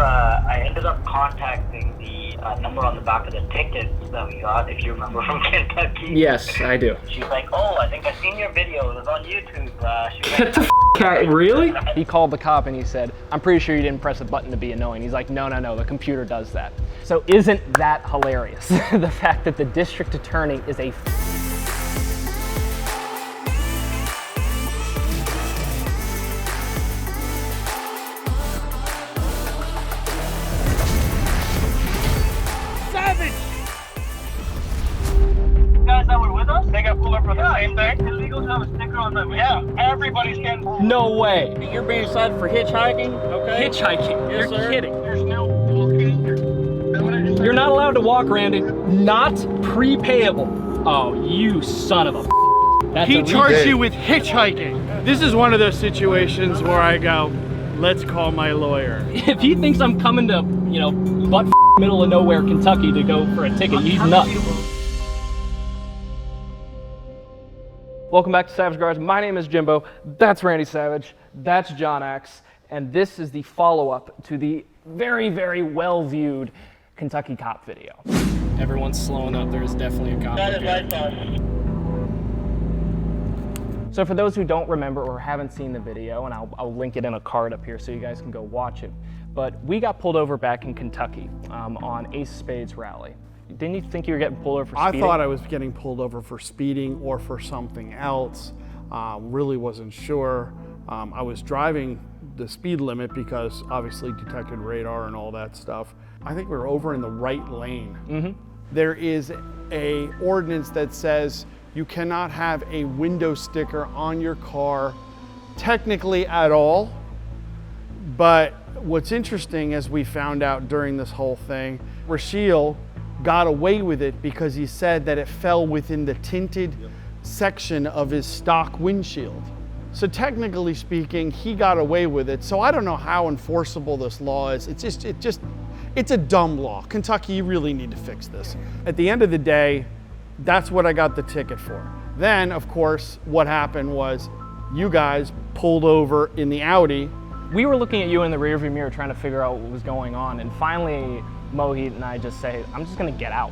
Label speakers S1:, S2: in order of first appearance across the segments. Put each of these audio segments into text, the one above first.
S1: I ended up contacting the number on the back of the tickets that we got, if you remember, from Kentucky.
S2: Yes, I do.
S1: She's like, oh, I think I've seen your video. It was on YouTube.
S2: Get the f out, really?
S3: He called the cop and he said, I'm pretty sure you didn't press a button to be annoying. He's like, no, the computer does that. So isn't that hilarious? The fact that the district attorney is a
S1: guys that were with us, they got pulled up for the same thing. It's illegal to have a sticker on them. Yeah, everybody's getting pulled.
S3: No way.
S4: You're being cited for hitchhiking, okay?
S3: Hitchhiking.
S4: Yes,
S3: You're
S4: sir.
S3: kidding.
S4: There's no walking.
S3: You're not allowed to walk, Randy. Not prepayable. Oh, you son of a That's
S4: He
S3: illegal.
S4: charged you with hitchhiking. This is one of those situations where I go, let's call my lawyer.
S3: If he thinks I'm coming to, you know, butt middle of nowhere, Kentucky to go for a ticket, he's nuts. Welcome back to Savage Garage. My name is Jimbo. That's Randy Savage. That's John Axe. And this is the follow-up to the very, very well-viewed Kentucky cop video. Everyone's slowing up. There's definitely a cop up here. So for those who don't remember or haven't seen the video, and I'll link it in a card up here so you guys can go watch it, but we got pulled over back in Kentucky on Ace Spades rally. Didn't you think you were getting pulled over for speeding?
S4: I thought I was getting pulled over for speeding or for something else. Really wasn't sure. I was driving the speed limit because obviously detected radar and all that stuff. I think we were over in the right lane.
S3: Mm-hmm.
S4: There is a ordinance that says you cannot have a window sticker on your car technically at all. But what's interesting, as we found out during this whole thing, Rasheal got away with it because he said that it fell within the tinted section of his stock windshield. So technically speaking, he got away with it. So I don't know how enforceable this law is. It's a dumb law. Kentucky, you really need to fix this. At the end of the day, that's what I got the ticket for. Then, of course, what happened was you guys pulled over in the Audi.
S3: We were looking at you in the rearview mirror trying to figure out what was going on, and finally Mohit and I just say, I'm just gonna get out.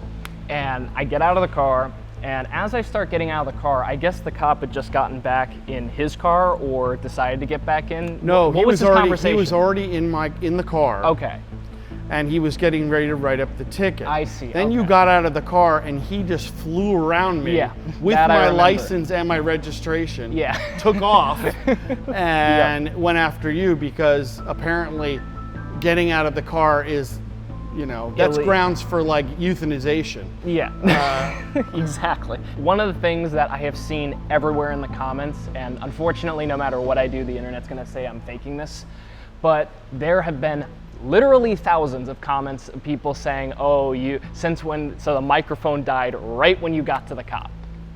S3: And I get out of the car, and as I start getting out of the car, I guess the cop had just gotten back in his car or decided to get back in.
S4: No,
S3: what was his conversation?
S4: He was already in the car.
S3: Okay.
S4: And he was getting ready to write up the ticket.
S3: I see.
S4: Then you got out of the car and he just flew around me with
S3: that I
S4: my
S3: remember.
S4: license and my registration.
S3: Yeah.
S4: Took off and went after you because apparently getting out of the car is, you know, that's grounds for like euthanization.
S3: Yeah, exactly. One of the things that I have seen everywhere in the comments, and unfortunately no matter what I do, the internet's gonna say I'm faking this, but there have been literally thousands of comments of people saying, oh, so the microphone died right when you got to the cop.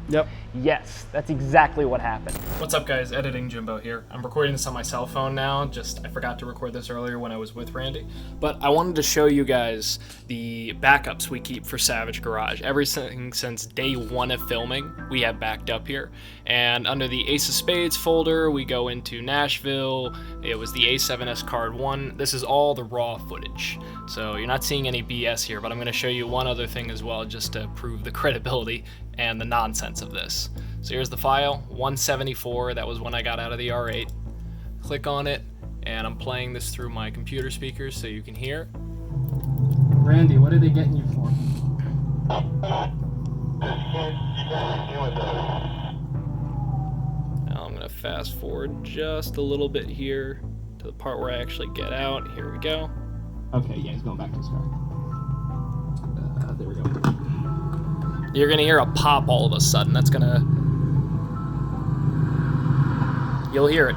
S4: Yep.
S3: Yes, that's exactly what happened.
S2: What's up, guys? Editing Jimbo here. I'm recording this on my cell phone now. I forgot to record this earlier when I was with Randy. But I wanted to show you guys the backups we keep for Savage Garage. Everything since day one of filming, we have backed up here. And under the Ace Spades folder, we go into Nashville. It was the A7S card 1. This is all the raw footage. So you're not seeing any BS here, but I'm going to show you one other thing as well, just to prove the credibility and the nonsense of this. So here's the file, 174, that was when I got out of the R8. Click on it, and I'm playing this through my computer speakers so you can hear.
S3: Randy, what are they getting you for?
S2: Now I'm gonna fast forward just a little bit here to the part where I actually get out. Here we go.
S3: Okay, yeah, he's going back to his car. There we go.
S2: You're gonna hear a pop all of a sudden. That's gonna... You'll hear it.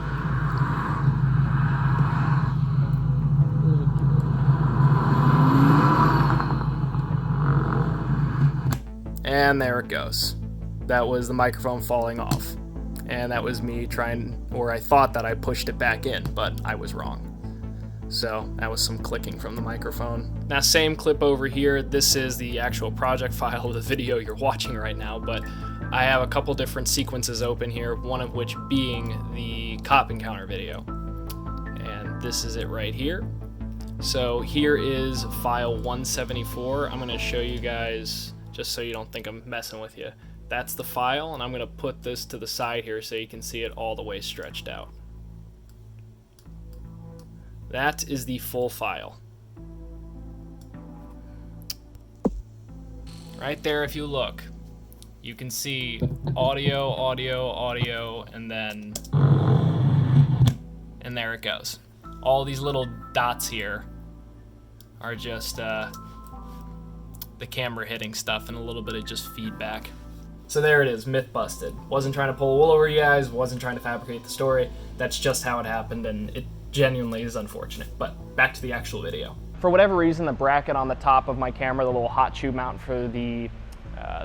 S2: And there it goes. That was the microphone falling off. And that was me trying, or I thought that I pushed it back in, but I was wrong. So that was some clicking from the microphone. Now, same clip over here. This is the actual project file of the video you're watching right now, but I have a couple different sequences open here, one of which being the cop encounter video. And this is it right here. So here is file 174. I'm gonna show you guys, just so you don't think I'm messing with you. That's the file, and I'm gonna put this to the side here so you can see it all the way stretched out. That is the full file. Right there, if you look, you can see audio, audio, audio, and then, and there it goes. All these little dots here are just the camera hitting stuff and a little bit of just feedback. So there it is, myth busted. Wasn't trying to pull a wool over you guys, wasn't trying to fabricate the story. That's just how it happened, and it genuinely is unfortunate. But back to the actual video.
S3: For whatever reason, the bracket on the top of my camera, the little hot shoe mount for the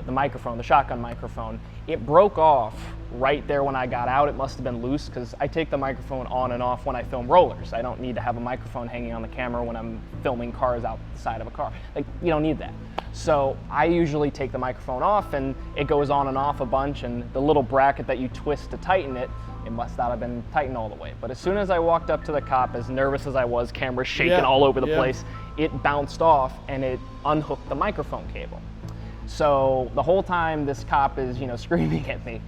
S3: microphone, the shotgun microphone, it broke off right there when I got out. It must have been loose because I take the microphone on and off when I film rollers. I don't need to have a microphone hanging on the camera when I'm filming cars out the side of a car. Like, you don't need that. So I usually take the microphone off and it goes on and off a bunch, and the little bracket that you twist to tighten it, it must not have been tightened all the way. But as soon as I walked up to the cop, as nervous as I was, camera shaking all over the place, it bounced off and it unhooked the microphone cable. So the whole time this cop is, screaming at me,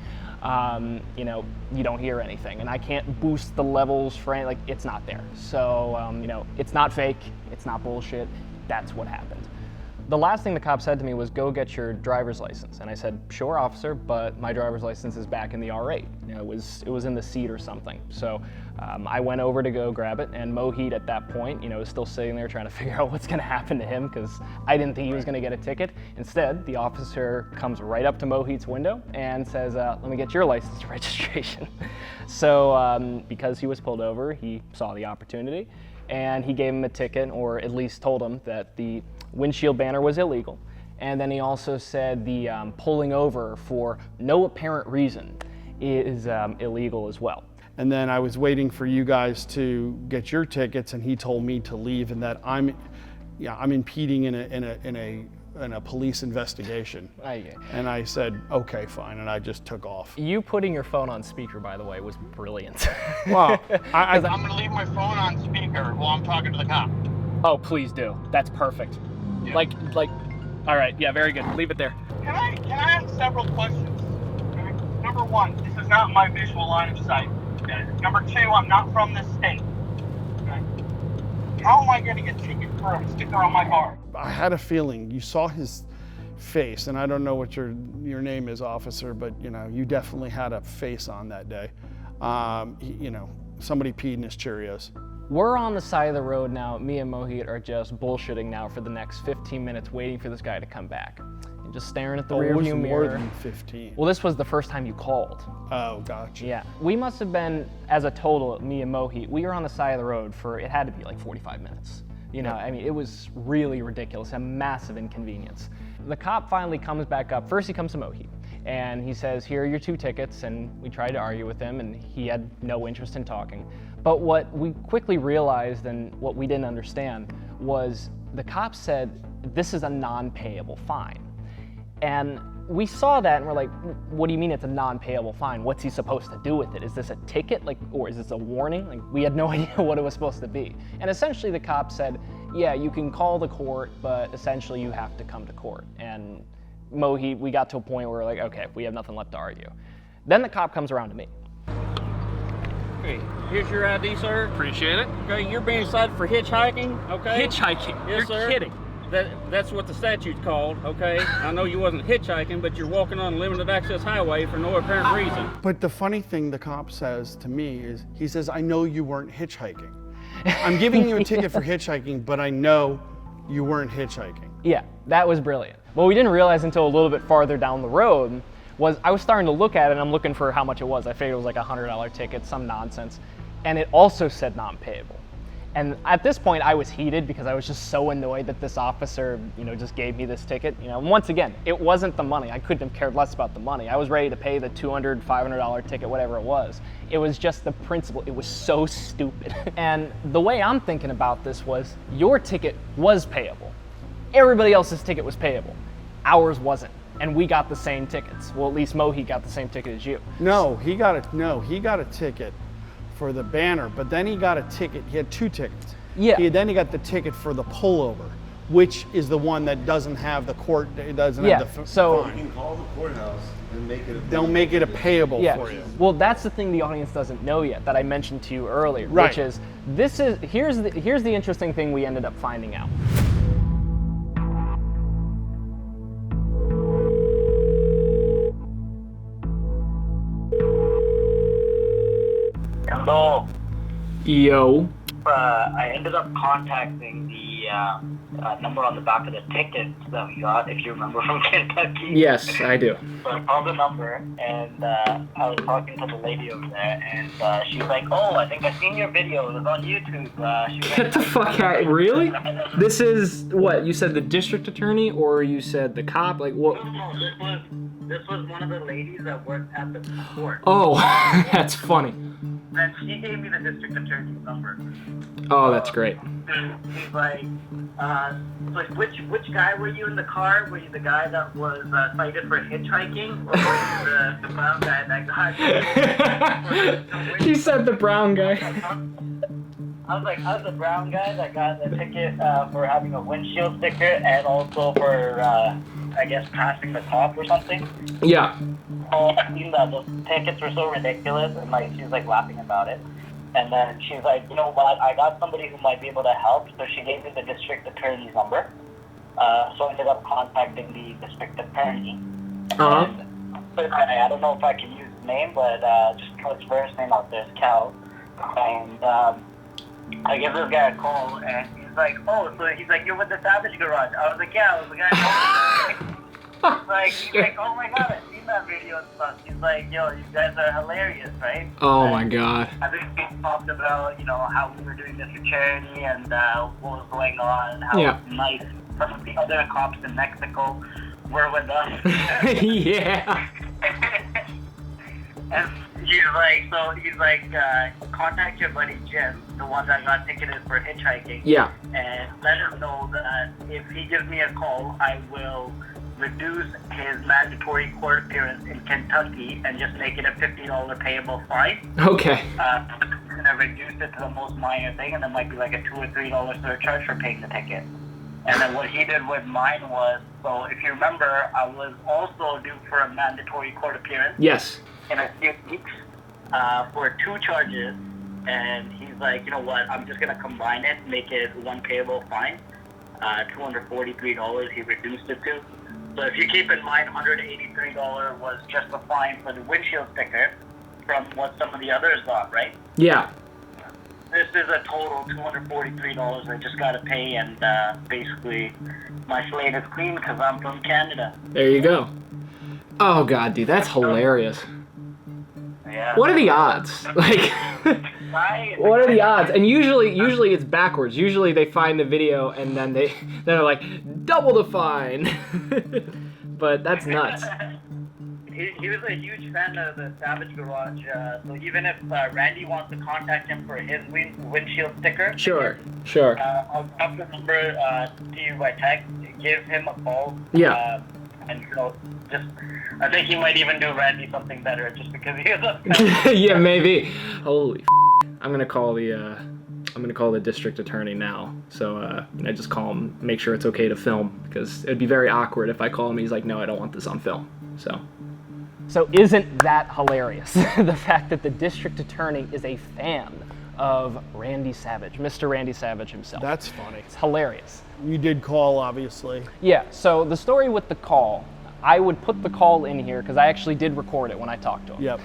S3: you don't hear anything, and I can't boost the levels for any, it's not there. So, it's not fake, it's not bullshit, that's what happened. The last thing the cop said to me was, go get your driver's license. And I said, sure, officer, but my driver's license is back in the R8. It was in the seat or something. So I went over to go grab it, and Mohit at that point, was still sitting there trying to figure out what's gonna happen to him, because I didn't think he was gonna get a ticket. Instead, the officer comes right up to Mohit's window and says, let me get your license and registration. So because he was pulled over, he saw the opportunity, and he gave him a ticket, or at least told him that the windshield banner was illegal. And then he also said the pulling over for no apparent reason is illegal as well.
S4: And then I was waiting for you guys to get your tickets, and he told me to leave, and that I'm impeding in a police investigation. And I said, okay, fine, and I just took off.
S3: You putting your phone on speaker, by the way, was brilliant.
S4: Wow.
S1: I'm gonna leave my phone on speaker while I'm talking to the cop.
S3: Oh, please do. That's perfect.
S1: Yeah.
S3: Like, all right, yeah, very good. Leave it there.
S1: Can I ask several questions? Okay. Number one, this is not my visual line of sight. Okay. Number two, I'm not from this state. Okay. How am I getting a ticket for a sticker on my car?
S4: I had a feeling. You saw his face, and I don't know what your name is, officer, but you definitely had a face on that day. Somebody peed in his Cheerios.
S3: We're on the side of the road now. Me and Mohit are just bullshitting now for the next 15 minutes, waiting for this guy to come back. And just staring at the rear view mirror.
S4: More than 15.
S3: Well, this was the first time you called.
S4: Oh, gotcha.
S3: Yeah. We must have been, as a total, me and Mohit, we were on the side of the road for, it had to be like 45 minutes. It was really ridiculous, a massive inconvenience. The cop finally comes back up. First he comes to Mohit, and he says, here are your 2 tickets, and we tried to argue with him, and he had no interest in talking. But what we quickly realized, and what we didn't understand, was the cop said, this is a non-payable fine. And we saw that and we're like, what do you mean it's a non-payable fine? What's he supposed to do with it? Is this a ticket, or is this a warning? We had no idea what it was supposed to be. And essentially the cop said, yeah, you can call the court, but essentially you have to come to court. And Mohit, we got to a point where we're like, okay, we have nothing left to argue. Then the cop comes around to me.
S5: Okay, here's your ID, sir.
S2: Appreciate it.
S5: Okay, you're being cited for hitchhiking, okay?
S2: Hitchhiking?
S5: Yes,
S2: You're
S5: sir.
S2: kidding.
S5: That's what the statute's called, okay? I know you wasn't hitchhiking, but you're walking on a limited access highway for no apparent reason.
S4: But the funny thing the cop says to me is, he says, I know you weren't hitchhiking. I'm giving you a ticket for hitchhiking, but I know you weren't hitchhiking.
S3: Yeah, that was brilliant. What we didn't realize until a little bit farther down the road was I was starting to look at it, and I'm looking for how much it was. I figured it was like a $100 ticket, some nonsense. And it also said non-payable. And at this point, I was heated because I was just so annoyed that this officer, just gave me this ticket. And once again, it wasn't the money. I couldn't have cared less about the money. I was ready to pay the $200, $500 ticket, whatever it was. It was just the principle. It was so stupid. And the way I'm thinking about this was, your ticket was payable. Everybody else's ticket was payable. Ours wasn't. And we got the same tickets. Well, at least Mohit got the same ticket as you.
S4: No, he got a ticket for the banner, but then he got a ticket. He had 2 tickets.
S3: Yeah.
S4: Then he got the ticket for the pullover, which is the one that doesn't have the court, it doesn't
S3: Yeah,
S4: have the
S3: so-
S4: fine.
S6: You can call the courthouse and make it.
S4: They'll make it a payable
S3: Yeah.
S4: for you.
S3: Well, that's the thing the audience doesn't know yet that I mentioned to you earlier,
S4: Right.
S3: which is here's the interesting thing we ended up finding out.
S1: Hello.
S2: Yo.
S1: I ended up contacting the number on the back of the ticket that we got, if you remember, from Kentucky.
S2: Yes, I do.
S1: So I called the number, and I was talking to the lady over there, and she's like, "Oh, I think I've seen your video. It was on YouTube."
S2: Get the fuck out! Really? This is what you said. The district attorney, or you said the cop? Like what?
S1: No, this was one of the ladies that worked at the court,
S2: Oh, that's funny.
S1: and she gave me the district attorney's number.
S2: Oh, that's great.
S1: He's like, which guy were you in the car? Were you the guy that was cited for hitchhiking, or were you the brown guy that got?
S2: He said the brown guy.
S1: I was the brown guy that got the ticket for having a windshield sticker and also for, I guess, passing the cop or something.
S2: Yeah.
S1: Oh, I seen that those tickets were so ridiculous, and like she was like laughing about it. And then she's like, you know what? I got somebody who might be able to help, so she gave me the district attorney's number. So I ended up contacting the district attorney.
S2: Uh-huh.
S1: And I don't know if I can use his name, but just put his first name out there is Cal. And I give this guy a call, and he's like, oh, so he's like, you're with the Savage Garage. I was like, yeah, I was the guy. He's like, oh my god, I've seen that video and stuff. He's like, yo, you guys are hilarious, right?
S2: Oh
S1: And
S2: my god.
S1: I think we talked about, how we were doing this for charity and what was going on and how
S2: Yeah.
S1: nice some of the other cops in Mexico were with us.
S2: Yeah.
S1: And he's like, contact your buddy Jim, the one that got ticketed for hitchhiking.
S2: Yeah.
S1: And let him know that if he gives me a call, I will reduce his mandatory court appearance in Kentucky and just make it a $50 payable fine.
S2: Okay.
S1: I'm gonna reduce it to the most minor thing, and there might be like a $2 or $3 surcharge for paying the ticket. And then what he did with mine was, so if you remember, I was also due for a mandatory court appearance
S2: Yes.
S1: in a few weeks for 2 charges, and he's like, you know what, I'm just gonna combine it, make it one payable fine, $243 he reduced it to. So if you keep in mind, $183 was just the fine for the windshield sticker from what some of the others got, right?
S2: Yeah.
S1: This is a total $243 I just gotta pay, and basically my slate is clean because I'm from Canada.
S2: There you go. Oh god, dude, that's hilarious.
S1: Yeah.
S2: What are the odds? Like, what are the odds? And usually it's backwards. Usually they find the video and then they're like, double the fine. But that's nuts.
S1: He was a huge fan of the Savage Garage, so even if Randy wants to contact him for his windshield sticker,
S2: Sure.
S1: I'll drop the number to you by text. Give him a call.
S2: Yeah.
S1: And I think he might even do Randy something better just because he is a
S2: Yeah, maybe. Holy I'm gonna call the district attorney now. So I just call him, make sure it's okay to film, because it'd be very awkward if I call him. He's like, no, I don't want this on film.
S3: So isn't that hilarious? The fact that the district attorney is a fan of Randy Savage, Mr. Randy Savage himself.
S4: That's funny.
S3: It's hilarious.
S4: You did call, obviously.
S3: Yeah, so the story with the call, I would put the call in here because I actually did record it when I talked to him.
S4: Yep.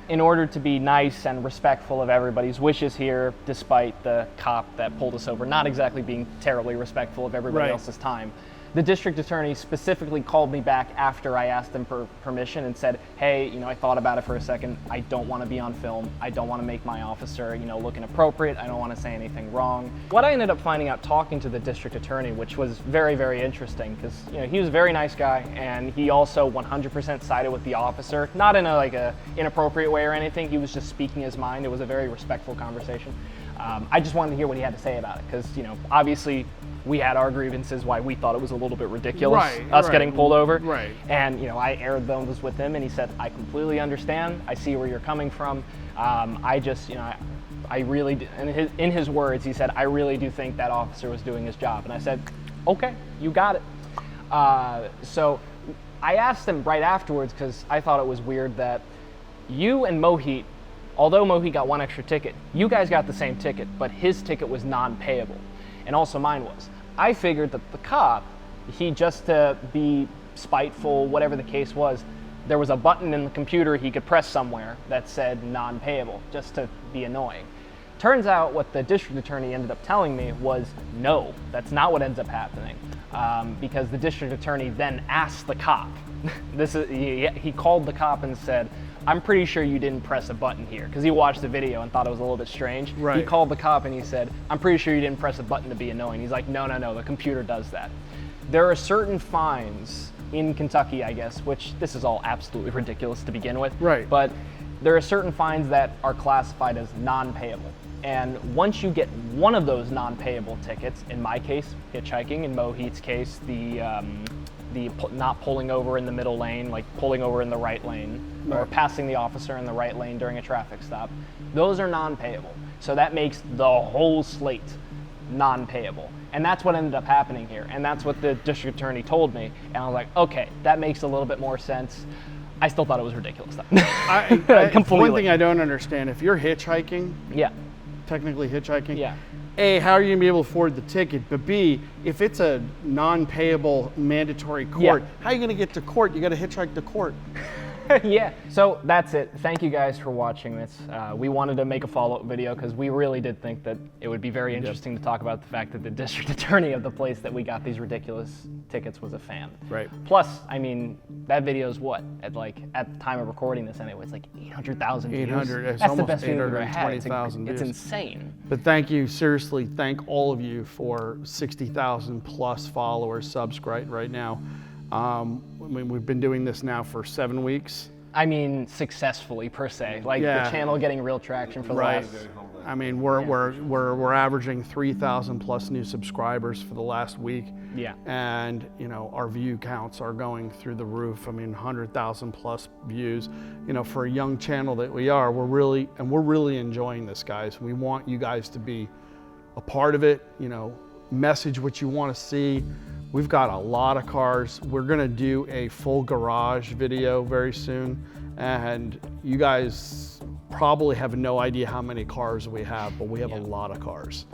S3: In order to be nice and respectful of everybody's wishes here, despite the cop that pulled us over not exactly being terribly respectful of everybody
S4: Right.
S3: else's time. The district attorney specifically called me back after I asked him for permission and said, hey, I thought about it for a second. I don't want to be on film. I don't want to make my officer, look inappropriate. I don't want to say anything wrong. What I ended up finding out talking to the district attorney, which was very, very interesting, because he was a very nice guy, and he also 100% sided with the officer, not in a inappropriate way or anything. He was just speaking his mind. It was a very respectful conversation. I just wanted to hear what he had to say about it, because obviously we had our grievances why we thought it was a little bit ridiculous, us getting pulled over.
S4: Right.
S3: And I aired those with him, and he said, I completely understand. I see where you're coming from. I just, I really do, and in his words, he said, I really do think that officer was doing his job. And I said, okay, you got it. So I asked him right afterwards, because I thought it was weird that you and Mohit, although Mohit got one extra ticket, you guys got the same ticket, but his ticket was non-payable, and also mine was. I figured that the cop, he, just to be spiteful, whatever the case was, there was a button in the computer he could press somewhere that said non-payable, just to be annoying. Turns out what the district attorney ended up telling me was, no, that's not what ends up happening, because the district attorney then asked the cop. He called the cop and said, I'm pretty sure you didn't press a button here, because he watched the video and thought it was a little bit strange.
S4: Right.
S3: He called the cop and he said, I'm pretty sure you didn't press a button to be annoying. He's like, no, the computer does that. There are certain fines in Kentucky, I guess, which this is all absolutely ridiculous to begin with.
S4: Right.
S3: But there are certain fines that are classified as non-payable. And once you get one of those non-payable tickets, in my case, hitchhiking, in Mohit's case, the not pulling over in the middle lane, like pulling over in the right lane, or passing the officer in the right lane during a traffic stop, those are non-payable. So that makes the whole slate non-payable. And that's what ended up happening here. And that's what the district attorney told me. And I was like, okay, that makes a little bit more sense. I still thought it was ridiculous though. Completely.
S4: One thing I don't understand, if you're hitchhiking,
S3: Yeah.
S4: technically hitchhiking,
S3: Yeah.
S4: A, how are you gonna be able to afford the ticket? But B, if it's a non-payable mandatory court,
S3: Yeah.
S4: how are you gonna get to court? You gotta hitchhike to court.
S3: Yeah, so that's it. Thank you guys for watching this. We wanted to make a follow-up video because we really did think that it would be very interesting to talk about the fact that the district attorney of the place that we got these ridiculous tickets was a fan.
S4: Right.
S3: Plus, I mean, that video is what? At the time of recording this anyway, it's like 800,000 views.
S4: 800, it's
S3: That's the
S4: almost
S3: best video we've ever had.
S4: 820,000
S3: It's
S4: views.
S3: insane.
S4: But thank you, seriously, thank all of you for 60,000 plus followers, subs right now. I mean, we've been doing this now for 7 weeks.
S3: I mean, successfully per se. Like
S4: Yeah.
S3: the channel getting real traction for the
S4: Right.
S3: last.
S4: I mean, we're averaging 3,000 plus new subscribers for the last week.
S3: Yeah.
S4: And you know, our view counts are going through the roof. I mean, 100,000 plus views. You know, for a young channel that we are, we're really enjoying this, guys. We want you guys to be a part of it. You know, message what you want to see. We've got a lot of cars. We're gonna do a full garage video very soon, and you guys probably have no idea how many cars we have, but we have a lot of cars.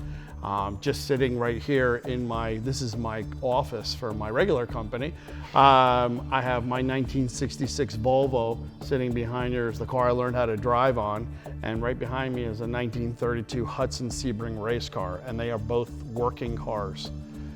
S4: Just sitting right here in this is my office for my regular company. I have my 1966 Volvo sitting behind here. Is the car I learned how to drive on, and right behind me is a 1932 Hudson Sebring race car, and they are both working cars.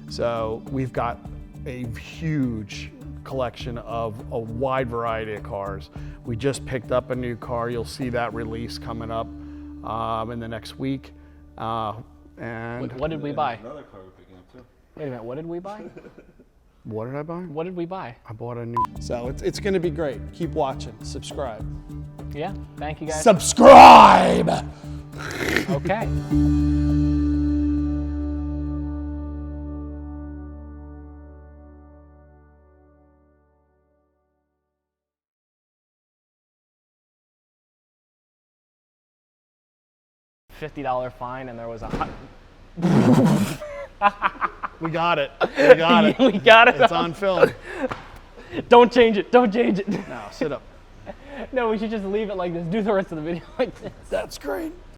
S4: So we've got a huge collection of a wide variety of cars. We just picked up a new car. You'll see that release coming up in the next week. And
S3: What did we buy?
S6: Another car we're picking up too.
S3: Wait a minute, what did we buy?
S4: what did I buy?
S3: What did we buy?
S4: I bought a new. So it's going to be great. Keep watching. Subscribe.
S3: Yeah, thank you guys.
S4: Subscribe!
S3: Okay. $50 fine, and there was
S4: We got it. We got it.
S3: We got it.
S4: It's on film.
S3: Don't change it. Don't change it.
S4: Now, sit up.
S3: No, we should just leave it like this. Do the rest of the video like this.
S4: That's great.